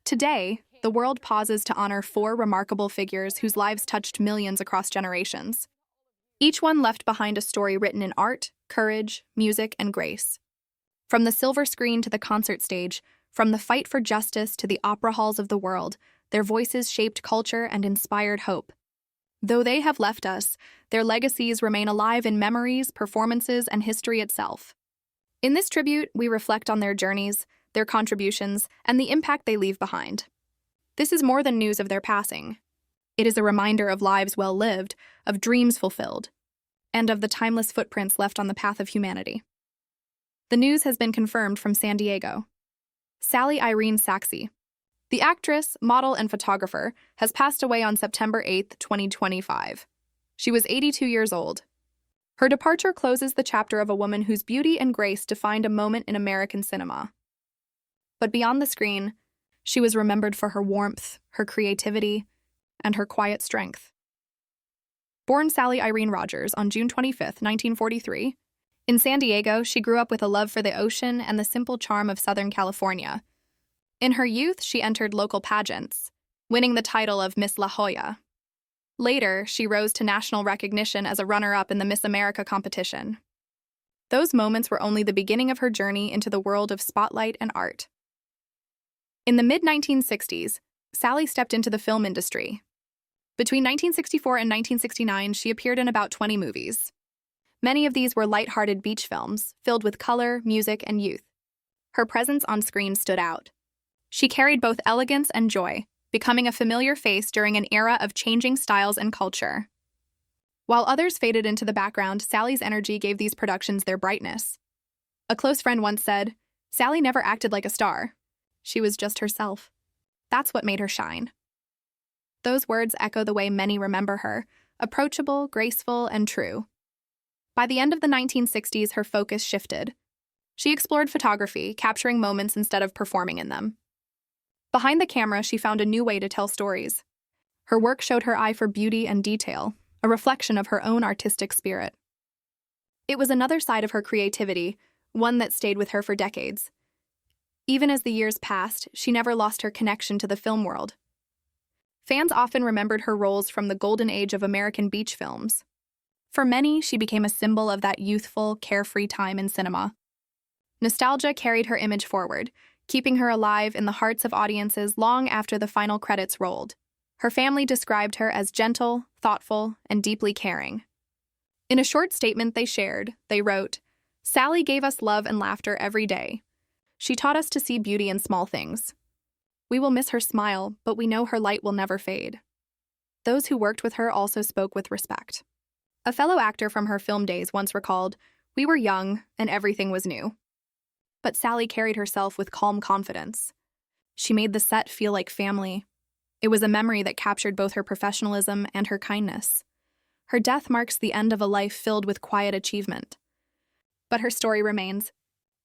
Today, the world pauses to honor four remarkable figures whose lives touched millions across generations. Each one left behind a story written in art, courage, music, and grace. From the silver screen to the concert stage, from the fight for justice to the opera halls of the world, their voices shaped culture and inspired hope. Though they have left us, their legacies remain alive in memories, performances, and history itself. In this tribute, we reflect on their journeys, their contributions, and the impact they leave behind. This is more than news of their passing. It is a reminder of lives well lived, of dreams fulfilled, and of the timeless footprints left on the path of humanity. The news has been confirmed from San Diego. Sally Irene Sachse, the actress, model, and photographer, has passed away on September 8, 2025. She was 82 years old. Her departure closes the chapter of a woman whose beauty and grace defined a moment in American cinema. But beyond the screen, she was remembered for her warmth, her creativity, and her quiet strength. Born Sally Irene Rogers on June 25, 1943, in San Diego, she grew up with a love for the ocean and the simple charm of Southern California. In her youth, she entered local pageants, winning the title of Miss La Jolla. Later, she rose to national recognition as a runner-up in the Miss America competition. Those moments were only the beginning of her journey into the world of spotlight and art. In the mid-1960s, Sally stepped into the film industry. Between 1964 and 1969, she appeared in about 20 movies. Many of these were light-hearted beach films, filled with color, music, and youth. Her presence on screen stood out. She carried both elegance and joy, becoming a familiar face during an era of changing styles and culture. While others faded into the background, Sally's energy gave these productions their brightness. A close friend once said, "Sally never acted like a star. She was just herself. That's what made her shine." Those words echo the way many remember her, approachable, graceful, and true. By the end of the 1960s, her focus shifted. She explored photography, capturing moments instead of performing in them. Behind the camera, she found a new way to tell stories. Her work showed her eye for beauty and detail, a reflection of her own artistic spirit. It was another side of her creativity, one that stayed with her for decades. Even as the years passed, she never lost her connection to the film world. Fans often remembered her roles from the golden age of American beach films. For many, she became a symbol of that youthful, carefree time in cinema. Nostalgia carried her image forward, keeping her alive in the hearts of audiences long after the final credits rolled. Her family described her as gentle, thoughtful, and deeply caring. In a short statement they wrote, "Sally gave us love and laughter every day. She taught us to see beauty in small things. We will miss her smile, but we know her light will never fade." Those who worked with her also spoke with respect. A fellow actor from her film days once recalled, "We were young, and everything was new." But Sally carried herself with calm confidence. She made the set feel like family. It was a memory that captured both her professionalism and her kindness. Her death marks the end of a life filled with quiet achievement. But her story remains.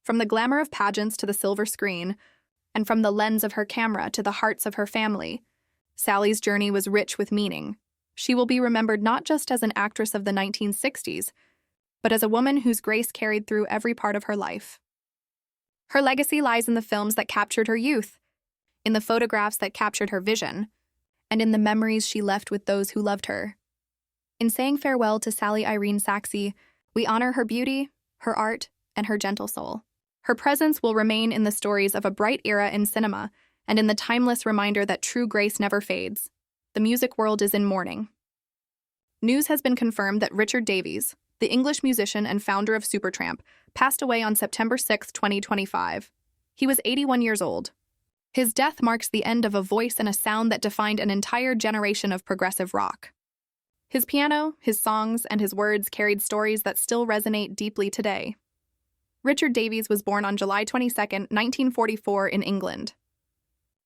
From the glamour of pageants to the silver screen, and from the lens of her camera to the hearts of her family, Sally's journey was rich with meaning. She will be remembered not just as an actress of the 1960s, but as a woman whose grace carried through every part of her life. Her legacy lies in the films that captured her youth, in the photographs that captured her vision, and in the memories she left with those who loved her. In saying farewell to Sally Irene Sachse, we honor her beauty, her art, and her gentle soul. Her presence will remain in the stories of a bright era in cinema and in the timeless reminder that true grace never fades. The music world is in mourning. News has been confirmed that Richard Davies, the English musician and founder of Supertramp, passed away on September 6, 2025. He was 81 years old. His death marks the end of a voice and a sound that defined an entire generation of progressive rock. His piano, his songs, and his words carried stories that still resonate deeply today. Richard Davies was born on July 22, 1944, in England.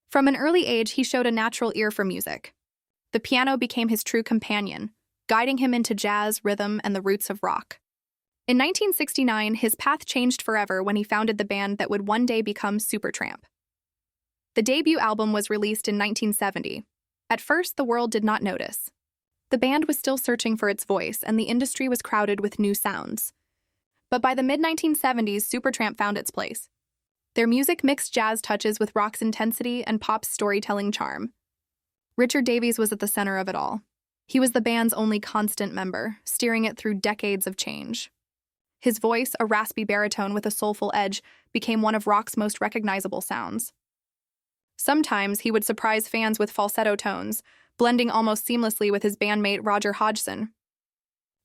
From an early age, he showed a natural ear for music. The piano became his true companion, guiding him into jazz, rhythm, and the roots of rock. In 1969, his path changed forever when he founded the band that would one day become Supertramp. The debut album was released in 1970. At first, the world did not notice. The band was still searching for its voice, and the industry was crowded with new sounds. But by the mid-1970s, Supertramp found its place. Their music mixed jazz touches with rock's intensity and pop's storytelling charm. Richard Davies was at the center of it all. He was the band's only constant member, steering it through decades of change. His voice, a raspy baritone with a soulful edge, became one of rock's most recognizable sounds. Sometimes he would surprise fans with falsetto tones, blending almost seamlessly with his bandmate Roger Hodgson.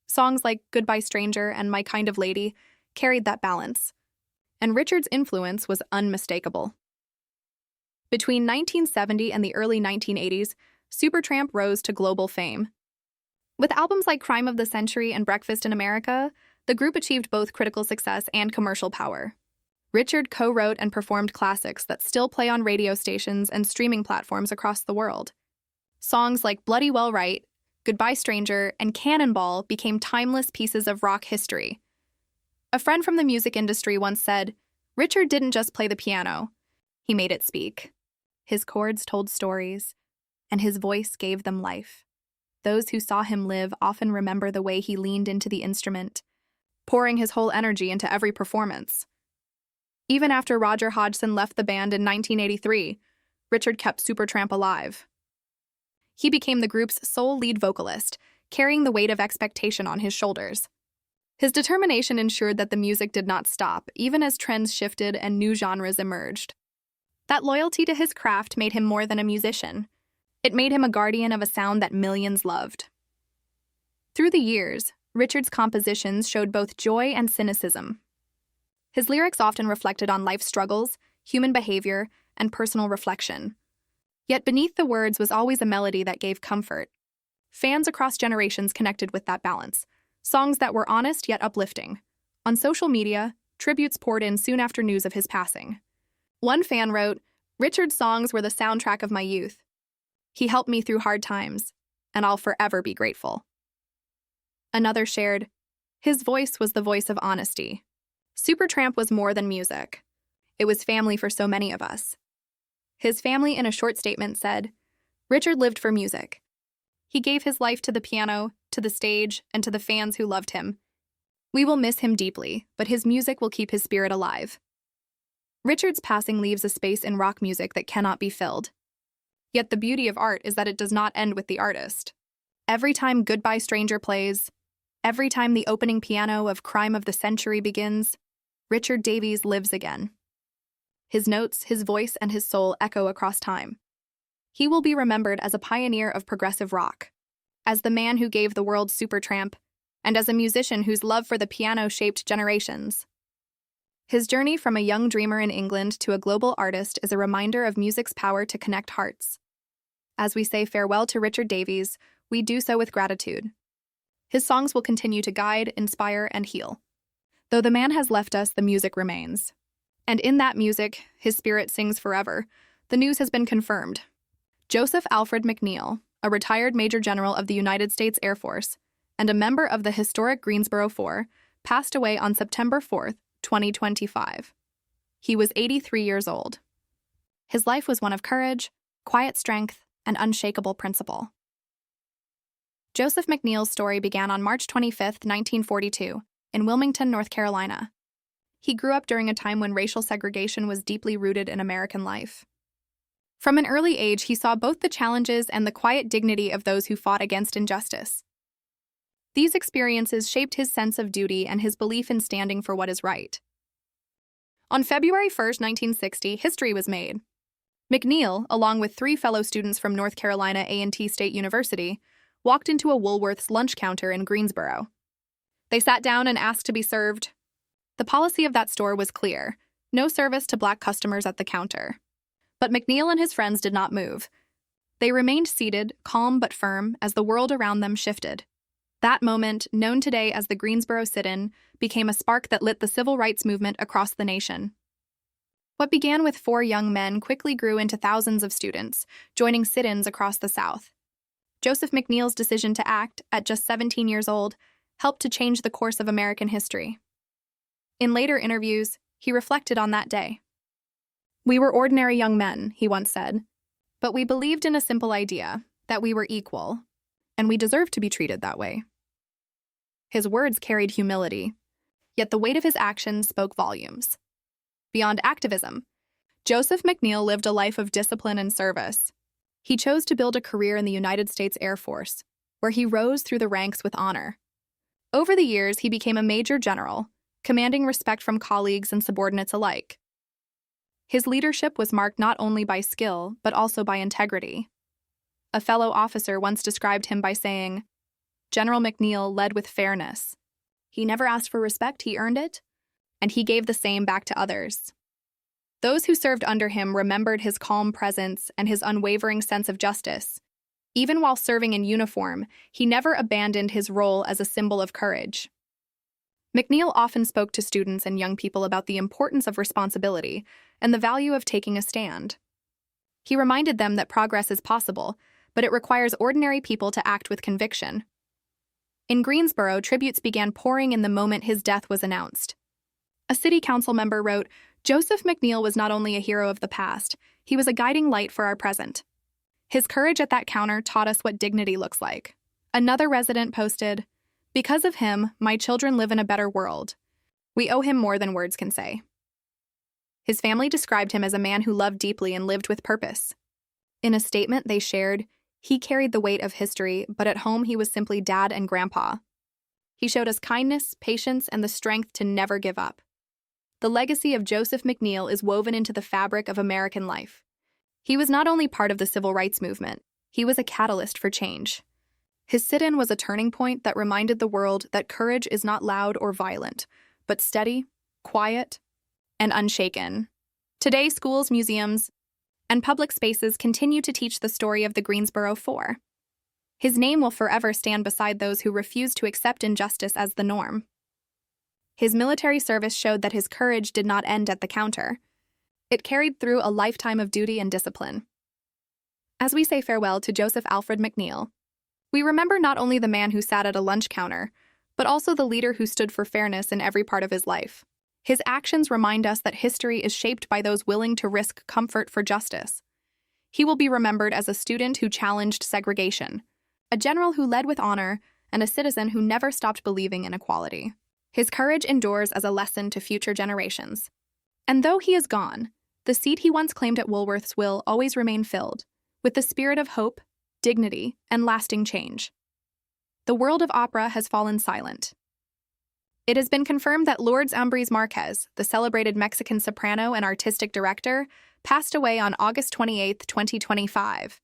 Songs like Goodbye Stranger and My Kind of Lady carried that balance, and Richard's influence was unmistakable. Between 1970 and the early 1980s, Supertramp rose to global fame. With albums like Crime of the Century and Breakfast in America, the group achieved both critical success and commercial power. Richard co-wrote and performed classics that still play on radio stations and streaming platforms across the world. Songs like Bloody Well Right, Goodbye Stranger, and Cannonball became timeless pieces of rock history. A friend from the music industry once said, "Richard didn't just play the piano, he made it speak. His chords told stories, and his voice gave them life." Those who saw him live often remember the way he leaned into the instrument, pouring his whole energy into every performance. Even after Roger Hodgson left the band in 1983, Richard kept Supertramp alive. He became the group's sole lead vocalist, carrying the weight of expectation on his shoulders. His determination ensured that the music did not stop, even as trends shifted and new genres emerged. That loyalty to his craft made him more than a musician. It made him a guardian of a sound that millions loved. Through the years, Richard's compositions showed both joy and cynicism. His lyrics often reflected on life struggles, human behavior, and personal reflection. Yet beneath the words was always a melody that gave comfort. Fans across generations connected with that balance, songs that were honest yet uplifting. On social media, tributes poured in soon after news of his passing. One fan wrote, "Richard's songs were the soundtrack of my youth. He helped me through hard times, and I'll forever be grateful." Another shared, "His voice was the voice of honesty." Supertramp was more than music. It was family for so many of us. His family, in a short statement, said, "Richard lived for music. He gave his life to the piano, to the stage, and to the fans who loved him. We will miss him deeply, but his music will keep his spirit alive." Richard's passing leaves a space in rock music that cannot be filled. Yet the beauty of art is that it does not end with the artist. Every time Goodbye Stranger plays, every time the opening piano of Crime of the Century begins, Richard Davies lives again. His notes, his voice, and his soul echo across time. He will be remembered as a pioneer of progressive rock, as the man who gave the world Supertramp, and as a musician whose love for the piano shaped generations. His journey from a young dreamer in England to a global artist is a reminder of music's power to connect hearts. As we say farewell to Richard Davies, we do so with gratitude. His songs will continue to guide, inspire, and heal. Though the man has left us, the music remains. And in that music, his spirit sings forever. The news has been confirmed. Joseph Alfred McNeil, a retired Major General of the United States Air Force and a member of the historic Greensboro Four, passed away on September 4th, 2025. He was 83 years old. His life was one of courage, quiet strength, and unshakable principle. Joseph McNeil's story began on March 25, 1942, in Wilmington, North Carolina. He grew up during a time when racial segregation was deeply rooted in American life. From an early age, he saw both the challenges and the quiet dignity of those who fought against injustice. These experiences shaped his sense of duty and his belief in standing for what is right. On February 1, 1960, history was made. McNeil, along with 3 fellow students from North Carolina A&T State University, walked into a Woolworth's lunch counter in Greensboro. They sat down and asked to be served. The policy of that store was clear: no service to Black customers at the counter. But McNeil and his friends did not move. They remained seated, calm but firm, as the world around them shifted. That moment, known today as the Greensboro Sit-In, became a spark that lit the civil rights movement across the nation. What began with 4 young men quickly grew into thousands of students, joining sit-ins across the South. Joseph McNeil's decision to act, at just 17 years old, helped to change the course of American history. In later interviews, he reflected on that day. "We were ordinary young men," he once said, "but we believed in a simple idea, that we were equal, and we deserved to be treated that way." His words carried humility, yet the weight of his actions spoke volumes. Beyond activism, Joseph McNeil lived a life of discipline and service. He chose to build a career in the United States Air Force, where he rose through the ranks with honor. Over the years, he became a major general, commanding respect from colleagues and subordinates alike. His leadership was marked not only by skill, but also by integrity. A fellow officer once described him by saying, "General McNeil led with fairness. He never asked for respect, he earned it, and he gave the same back to others." Those who served under him remembered his calm presence and his unwavering sense of justice. Even while serving in uniform, he never abandoned his role as a symbol of courage. McNeil often spoke to students and young people about the importance of responsibility and the value of taking a stand. He reminded them that progress is possible, but it requires ordinary people to act with conviction. In Greensboro, tributes began pouring in the moment his death was announced. A city council member wrote, "Joseph McNeil was not only a hero of the past, he was a guiding light for our present. His courage at that counter taught us what dignity looks like." Another resident posted, "Because of him, my children live in a better world. We owe him more than words can say." His family described him as a man who loved deeply and lived with purpose. In a statement they shared, "He carried the weight of history, but at home he was simply dad and grandpa. He showed us kindness, patience, and the strength to never give up." The legacy of Joseph McNeil is woven into the fabric of American life. He was not only part of the civil rights movement, he was a catalyst for change. His sit-in was a turning point that reminded the world that courage is not loud or violent, but steady, quiet, and unshaken. Today, schools, museums, and public spaces continue to teach the story of the Greensboro Four. His name will forever stand beside those who refuse to accept injustice as the norm. His military service showed that his courage did not end at the counter. It carried through a lifetime of duty and discipline. As we say farewell to Joseph Alfred McNeil, we remember not only the man who sat at a lunch counter, but also the leader who stood for fairness in every part of his life. His actions remind us that history is shaped by those willing to risk comfort for justice. He will be remembered as a student who challenged segregation, a general who led with honor, and a citizen who never stopped believing in equality. His courage endures as a lesson to future generations. And though he is gone, the seat he once claimed at Woolworth's will always remain filled, with the spirit of hope, dignity, and lasting change. The world of opera has fallen silent. It has been confirmed that Lourdes Ambris Marquez, the celebrated Mexican soprano and artistic director, passed away on August 28, 2025.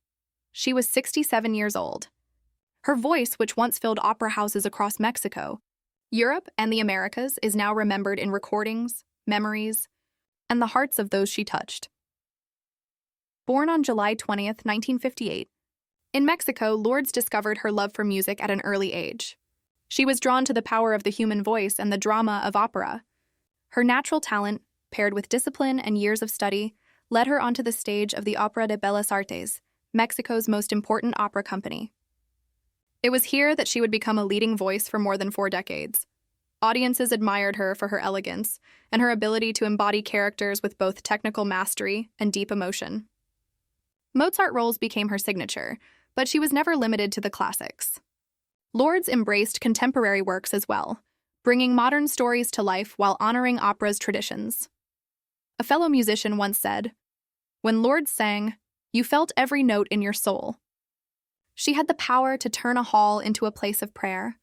She was 67 years old. Her voice, which once filled opera houses across Mexico, Europe, and the Americas, is now remembered in recordings, memories, and the hearts of those she touched. Born on July 20, 1958, in Mexico, Lourdes discovered her love for music at an early age. She was drawn to the power of the human voice and the drama of opera. Her natural talent, paired with discipline and years of study, led her onto the stage of the Opera de Bellas Artes, Mexico's most important opera company. It was here that she would become a leading voice for more than 4 decades. Audiences admired her for her elegance and her ability to embody characters with both technical mastery and deep emotion. Mozart roles became her signature, but she was never limited to the classics. Lourdes embraced contemporary works as well, bringing modern stories to life while honoring opera's traditions. A fellow musician once said, "When Lourdes sang, you felt every note in your soul." She had the power to turn a hall into a place of prayer.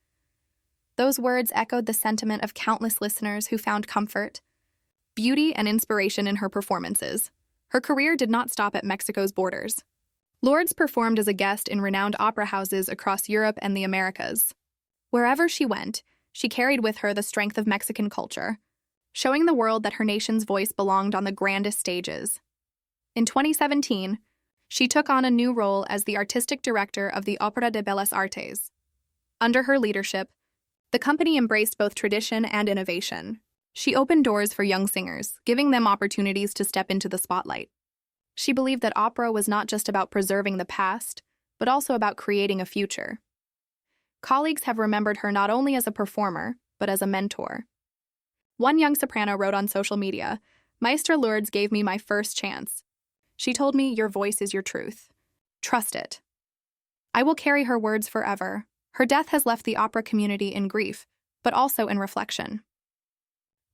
Those words echoed the sentiment of countless listeners who found comfort, beauty, and inspiration in her performances. Her career did not stop at Mexico's borders. Lourdes performed as a guest in renowned opera houses across Europe and the Americas. Wherever she went, she carried with her the strength of Mexican culture, showing the world that her nation's voice belonged on the grandest stages. In 2017, she took on a new role as the artistic director of the Opera de Bellas Artes. Under her leadership, the company embraced both tradition and innovation. She opened doors for young singers, giving them opportunities to step into the spotlight. She believed that opera was not just about preserving the past, but also about creating a future. Colleagues have remembered her not only as a performer, but as a mentor. One young soprano wrote on social media, "Maestra Lourdes gave me my first chance. She told me, 'Your voice is your truth. Trust it.' I will carry her words forever." Her death has left the opera community in grief, but also in reflection.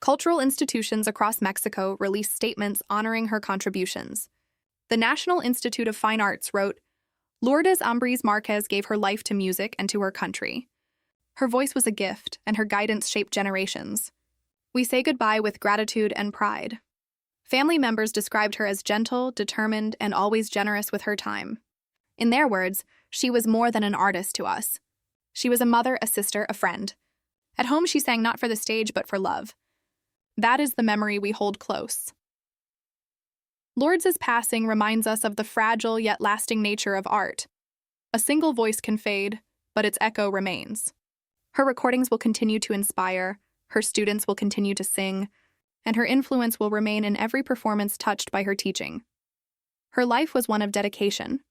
Cultural institutions across Mexico released statements honoring her contributions. The National Institute of Fine Arts wrote, Lourdes Ambris Marquez gave her life to music and to her country. Her voice was a gift, and her guidance shaped generations. We say goodbye with gratitude and pride. Family members described her as gentle, determined, and always generous with her time. In their words, she was more than an artist to us. She was a mother, a sister, a friend. At home, she sang not for the stage, but for love. That is the memory we hold close. Lourdes's passing reminds us of the fragile yet lasting nature of art. A single voice can fade, but its echo remains. Her recordings will continue to inspire, her students will continue to sing, and her influence will remain in every performance touched by her teaching. Her life was one of dedication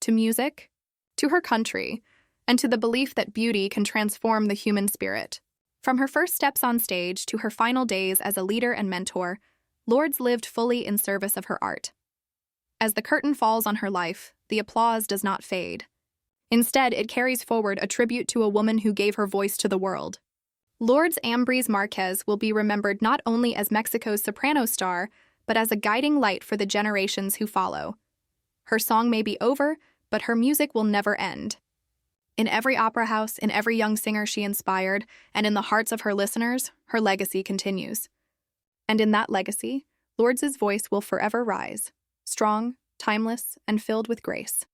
to music, to her country, and to the belief that beauty can transform the human spirit. From her first steps on stage to her final days as a leader and mentor, Lourdes lived fully in service of her art. As the curtain falls on her life, the applause does not fade. Instead, it carries forward a tribute to a woman who gave her voice to the world. Lourdes Ambris Marquez will be remembered not only as Mexico's soprano star, but as a guiding light for the generations who follow. Her song may be over, but her music will never end. In every opera house, in every young singer she inspired, and in the hearts of her listeners, her legacy continues. And in that legacy, Lourdes's voice will forever rise, strong, timeless, and filled with grace.